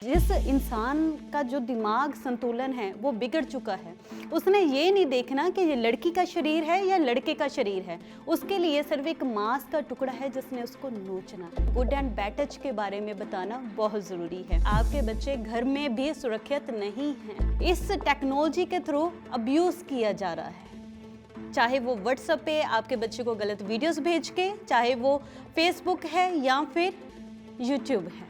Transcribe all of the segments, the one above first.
जिस इंसान का जो दिमाग संतुलन है वो बिगड़ चुका है, उसने ये नहीं देखना कि ये लड़की का शरीर है या लड़के का शरीर है। उसके लिए सिर्फ एक मांस का टुकड़ा है जिसने उसको नोचना। गुड एंड बैड टच के बारे में बताना बहुत ज़रूरी है। आपके बच्चे घर में भी सुरक्षित नहीं हैं। इस टेक्नोलॉजी के थ्रू अब्यूज़ किया जा रहा है, चाहे वो व्हाट्सएप पे आपके बच्चे को गलत वीडियोस भेज के, चाहे वो फेसबुक है या फिर यूट्यूब है।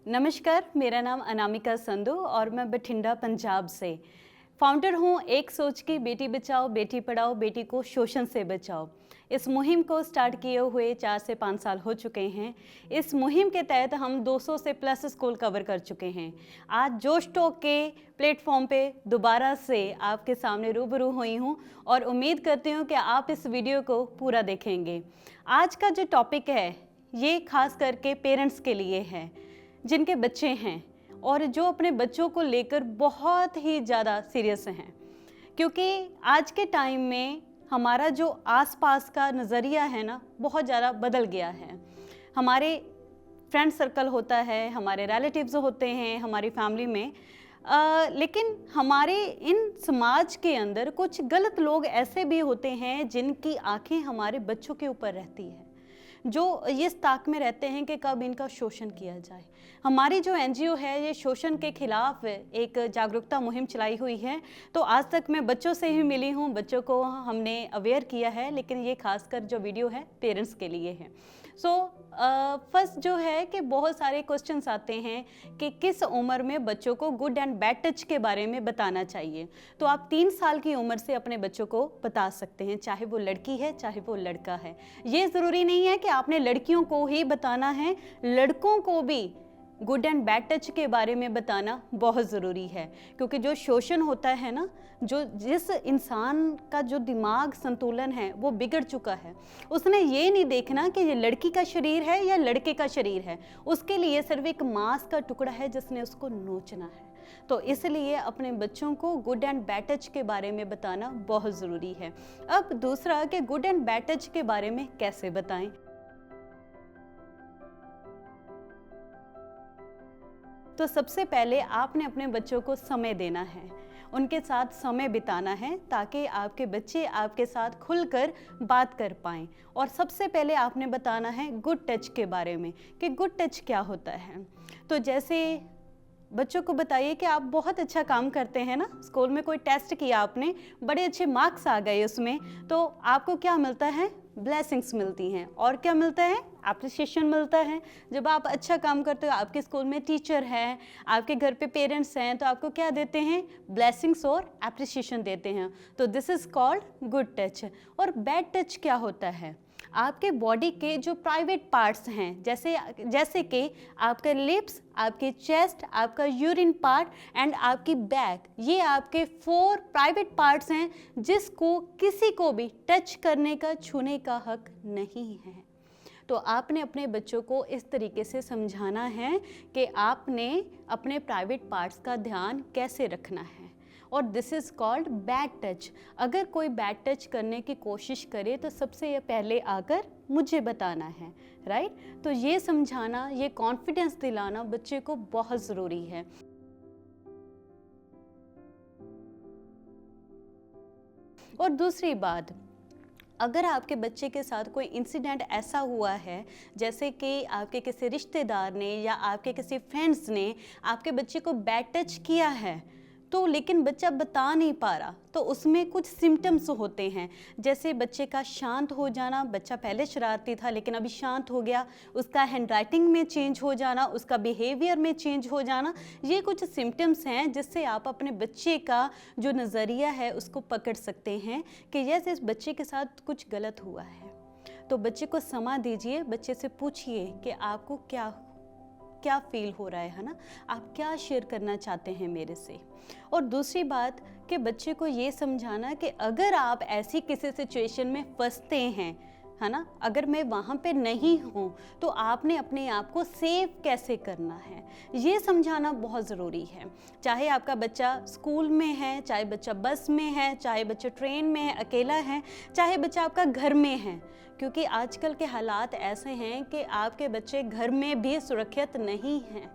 नमस्कार, मेरा नाम अनामिका संधू और मैं बठिंडा पंजाब से फाउंडर हूँ एक सोच की बेटी बचाओ बेटी पढ़ाओ बेटी को शोषण से बचाओ। इस मुहिम को स्टार्ट किए हुए 4 से 5 साल हो चुके हैं। इस मुहिम के तहत हम 200 से प्लस स्कूल कवर कर चुके हैं। आज जोश टॉक के प्लेटफॉर्म पे दोबारा से आपके सामने रूबरू हुई हूँ और उम्मीद करती हूँ कि आप इस वीडियो को पूरा देखेंगे। आज का जो टॉपिक है ये खास करके पेरेंट्स के लिए है जिनके बच्चे हैं और जो अपने बच्चों को लेकर बहुत ही ज़्यादा सीरियस हैं, क्योंकि आज के टाइम में हमारा जो आसपास का नज़रिया है ना बहुत ज़्यादा बदल गया है। हमारे फ्रेंड सर्कल होता है, हमारे रिलेटिव्स होते हैं हमारी फैमिली में, लेकिन हमारे इन समाज के अंदर कुछ गलत लोग ऐसे भी होते हैं जिनकी आंखें हमारे बच्चों के ऊपर रहती है, जो इस ताक में रहते हैं कि कब इनका शोषण किया जाए। हमारी जो एनजीओ है ये शोषण के खिलाफ एक जागरूकता मुहिम चलाई हुई है। तो आज तक मैं बच्चों से ही मिली हूँ, बच्चों को हमने अवेयर किया है, लेकिन ये खासकर जो वीडियो है पेरेंट्स के लिए है। फर्स्ट जो है कि बहुत सारे क्वेश्चंस आते हैं कि किस उम्र में बच्चों को गुड एंड बैड टच के बारे में बताना चाहिए। तो आप 3 साल की उम्र से अपने बच्चों को बता सकते हैं, चाहे वो लड़की है चाहे वो लड़का है। ये ज़रूरी नहीं है कि आपने लड़कियों को ही बताना है, लड़कों को भी गुड एंड बैड टच के बारे में बताना बहुत ज़रूरी है। क्योंकि जो शोषण होता है ना, जिस इंसान का जो दिमाग संतुलन है वो बिगड़ चुका है, उसने ये नहीं देखना कि ये लड़की का शरीर है या लड़के का शरीर है। उसके लिए सिर्फ एक मांस का टुकड़ा है जिसने उसको नोचना है। तो इसलिए अपने बच्चों को गुड एंड बैड टच के बारे में बताना बहुत ज़रूरी है। अब दूसरा कि गुड एंड बैड टच के बारे में कैसे बताएं। तो सबसे पहले आपने अपने बच्चों को समय देना है, उनके साथ समय बिताना है ताकि आपके बच्चे आपके साथ खुलकर बात कर पाएँ। और सबसे पहले आपने बताना है गुड टच के बारे में कि गुड टच क्या होता है। तो जैसे बच्चों को बताइए कि आप बहुत अच्छा काम करते हैं ना, स्कूल में कोई टेस्ट किया आपने, बड़े अच्छे मार्क्स आ गए उसमें, तो आपको क्या मिलता है? ब्लेसिंग्स मिलती हैं। और क्या मिलता है? एप्रिसिएशन मिलता है। जब आप अच्छा काम करते हो, आपके स्कूल में टीचर है, आपके घर पे पेरेंट्स हैं, तो आपको क्या देते हैं? ब्लेसिंग्स और एप्रिसिएशन देते हैं। तो this is called good touch. और बैड टच क्या होता है? आपके बॉडी के जो प्राइवेट पार्ट्स हैं, जैसे कि आपके लिप्स, आपके चेस्ट, आपका यूरिन पार्ट एंड आपकी बैक, ये आपके 4 प्राइवेट पार्ट्स हैं जिसको किसी को भी टच करने का, छूने का हक नहीं है। तो आपने अपने बच्चों को इस तरीके से समझाना है कि आपने अपने प्राइवेट पार्ट्स का ध्यान कैसे रखना है। और this is called bad touch. अगर कोई बैड टच करने की कोशिश करे तो सबसे पहले आकर मुझे बताना है, राइट। तो ये समझाना, ये कॉन्फिडेंस दिलाना बच्चे को बहुत ज़रूरी है। और दूसरी बात, अगर आपके बच्चे के साथ कोई इंसिडेंट ऐसा हुआ है जैसे कि आपके किसी रिश्तेदार ने या आपके किसी फ्रेंड्स ने आपके बच्चे को बैड टच किया है, तो लेकिन बच्चा बता नहीं पा रहा, तो उसमें कुछ सिम्टम्स होते हैं, जैसे बच्चे का शांत हो जाना, बच्चा पहले शरारती था लेकिन अभी शांत हो गया, उसका हैंडराइटिंग में चेंज हो जाना, उसका बिहेवियर में चेंज हो जाना। ये कुछ सिम्टम्स हैं जिससे आप अपने बच्चे का जो नज़रिया है उसको पकड़ सकते हैं कि यस, इस बच्चे के साथ कुछ गलत हुआ है। तो बच्चे को समय दीजिए, बच्चे से पूछिए कि आपको क्या फील हो रहा है ना, आप क्या शेयर करना चाहते हैं मेरे से। और दूसरी बात कि बच्चे को ये समझाना कि अगर आप ऐसी किसी सिचुएशन में फंसते हैं है ना? अगर मैं वहाँ पे नहीं हूँ तो आपने अपने आप को सेव कैसे करना है, ये समझाना बहुत ज़रूरी है। चाहे आपका बच्चा स्कूल में है, चाहे बच्चा बस में है, चाहे बच्चा ट्रेन में है, अकेला है, चाहे बच्चा आपका घर में है, क्योंकि आजकल के हालात ऐसे हैं कि आपके बच्चे घर में भी सुरक्षित नहीं हैं।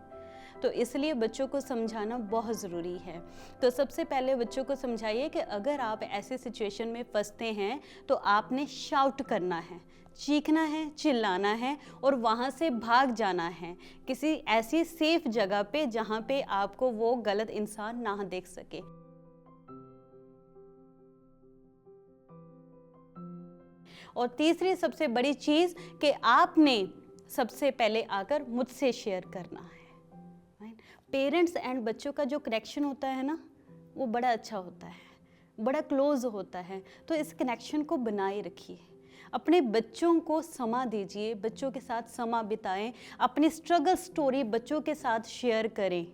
तो इसलिए बच्चों को समझाना बहुत ज़रूरी है। तो सबसे पहले बच्चों को समझाइए कि अगर आप ऐसे सिचुएशन में फंसते हैं तो आपने शाउट करना है, चीखना है, चिल्लाना है और वहाँ से भाग जाना है किसी ऐसी सेफ जगह पे जहाँ पे आपको वो गलत इंसान ना देख सके। और तीसरी सबसे बड़ी चीज़ कि आपने सबसे पहले आकर मुझसे शेयर करना है। पेरेंट्स एंड बच्चों का जो कनेक्शन होता है ना, वो बड़ा अच्छा होता है, बड़ा क्लोज होता है। तो इस कनेक्शन को बनाए रखिए, अपने बच्चों को समय दीजिए, बच्चों के साथ समय बिताएं, अपनी स्ट्रगल स्टोरी बच्चों के साथ शेयर करें।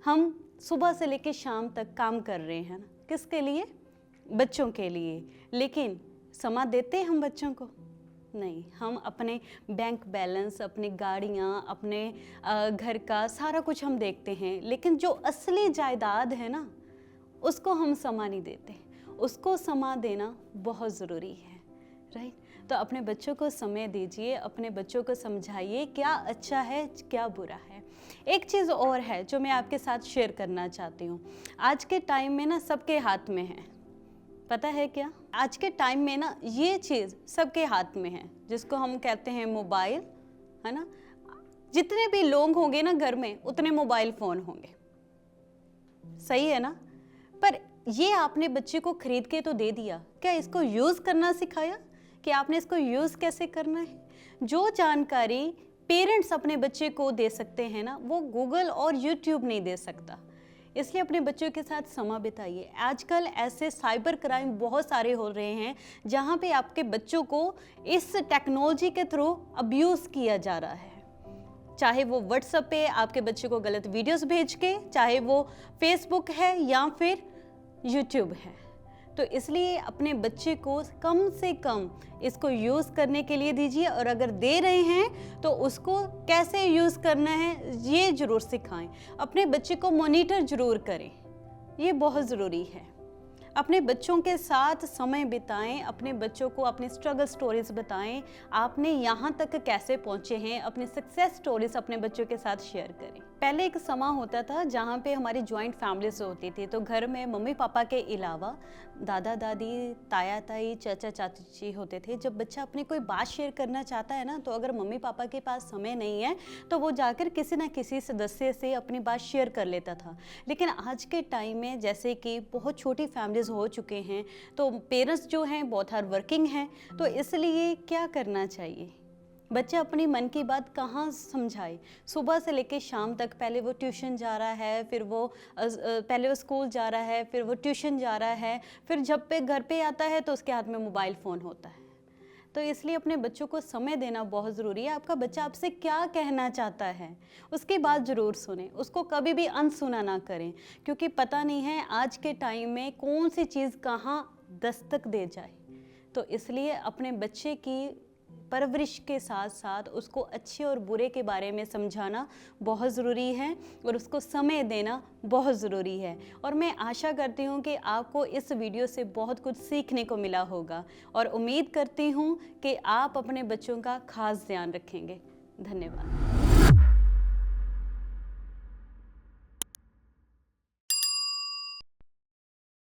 हम सुबह से लेकर शाम तक काम कर रहे हैं ना, किसके लिए? बच्चों के लिए। लेकिन समय देते हम बच्चों को? नहीं, हम अपने बैंक बैलेंस, अपनी गाड़ियाँ, अपने घर का सारा कुछ हम देखते हैं, लेकिन जो असली जायदाद है ना, उसको हम समय नहीं देते। उसको समय देना बहुत ज़रूरी है, राइट? तो अपने बच्चों को समय दीजिए, अपने बच्चों को समझाइए क्या अच्छा है, क्या बुरा है। एक चीज़ और है जो मैं आपके साथ शेयर करना चाहती हूँ। आज के टाइम में ना सबके हाथ में है, पता है क्या? आज के टाइम में ना ये चीज़ सबके हाथ में है, जिसको हम कहते हैं मोबाइल, है ना? जितने भी लोग होंगे ना घर में, उतने मोबाइल फ़ोन होंगे, सही है ना? पर ये आपने बच्चे को खरीद के तो दे दिया, क्या इसको यूज़ करना सिखाया कि आपने इसको यूज़ कैसे करना है? जो जानकारी पेरेंट्स अपने बच्चे को दे सकते हैं ना, वो गूगल और यूट्यूब नहीं दे सकता। इसलिए अपने बच्चों के साथ समय बिताइए। आजकल ऐसे साइबर क्राइम बहुत सारे हो रहे हैं जहाँ पे आपके बच्चों को इस टेक्नोलॉजी के थ्रू अब्यूज़ किया जा रहा है। चाहे वो व्हाट्सएप पे आपके बच्चे को गलत वीडियोस भेज के, चाहे वो फेसबुक है या फिर यूट्यूब है। तो इसलिए अपने बच्चे को कम से कम इसको यूज़ करने के लिए दीजिए, और अगर दे रहे हैं तो उसको कैसे यूज़ करना है ये ज़रूर सिखाएं। अपने बच्चे को मॉनिटर ज़रूर करें, ये बहुत ज़रूरी है। अपने बच्चों के साथ समय बिताएं, अपने बच्चों को अपनी स्ट्रगल स्टोरीज बताएं, आपने यहाँ तक कैसे पहुँचे हैं, अपनी सक्सेस स्टोरीज अपने बच्चों के साथ शेयर करें। पहले एक समय होता था जहाँ पे हमारी जॉइंट फैमिलीज होती थी, तो घर में मम्मी पापा के अलावा दादा दादी, ताया ताई, चाचा चाची होते थे। जब बच्चा अपनी कोई बात शेयर करना चाहता है ना, तो अगर मम्मी पापा के पास समय नहीं है तो वो जाकर किसी ना किसी सदस्य से अपनी बात शेयर कर लेता था। लेकिन आज के टाइम में जैसे कि बहुत छोटी फैमिलीज हो चुके हैं, तो पेरेंट्स जो हैं बहुत हार्ड वर्किंग हैं, तो इसलिए क्या करना चाहिए? बच्चा अपनी मन की बात कहाँ समझाए? सुबह से लेकर शाम तक पहले वो ट्यूशन जा रहा है, फिर वो पहले वो स्कूल जा रहा है, फिर वो ट्यूशन जा रहा है, फिर जब पे घर पे आता है तो उसके हाथ में मोबाइल फ़ोन होता है। तो इसलिए अपने बच्चों को समय देना बहुत ज़रूरी है। आपका बच्चा आपसे क्या कहना चाहता है, उसकी बात ज़रूर सुनें, उसको कभी भी अनसुना ना करें, क्योंकि पता नहीं है आज के टाइम में कौन सी चीज़ कहाँ दस्तक दे जाए। तो इसलिए अपने बच्चे की परवरिश के साथ साथ उसको अच्छे और बुरे के बारे में समझाना बहुत ज़रूरी है, और उसको समय देना बहुत ज़रूरी है। और मैं आशा करती हूँ कि आपको इस वीडियो से बहुत कुछ सीखने को मिला होगा, और उम्मीद करती हूँ कि आप अपने बच्चों का खास ध्यान रखेंगे। धन्यवाद।